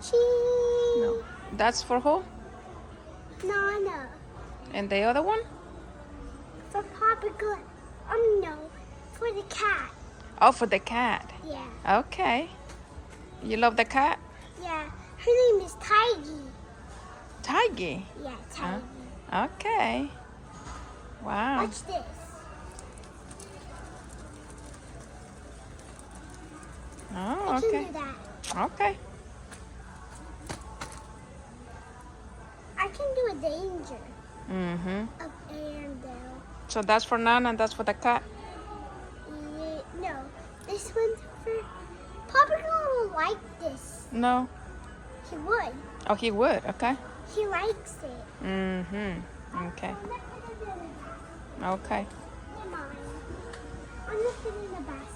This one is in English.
Cheese. No. That's for who? Nana. And the other one? For Papa Good. No. For the cat. Oh, for the cat. Yeah. Okay. You love the cat? Yeah. Her name is Tiggy. Tiggy? Yeah, Tiggy. Okay. Wow. Watch this. Oh, I okay. can do that. Okay. I can do a danger. Mm-hmm. Up and down. So that's for Nana and that's for the cat? Yeah, no. This one's for... Papa Good won't like this. No. He would. Oh, he would. Okay. He likes it. Mm-hmm. Okay. I'm not gonna do it. Okay. Never mind. I'm gonna put it in the basket.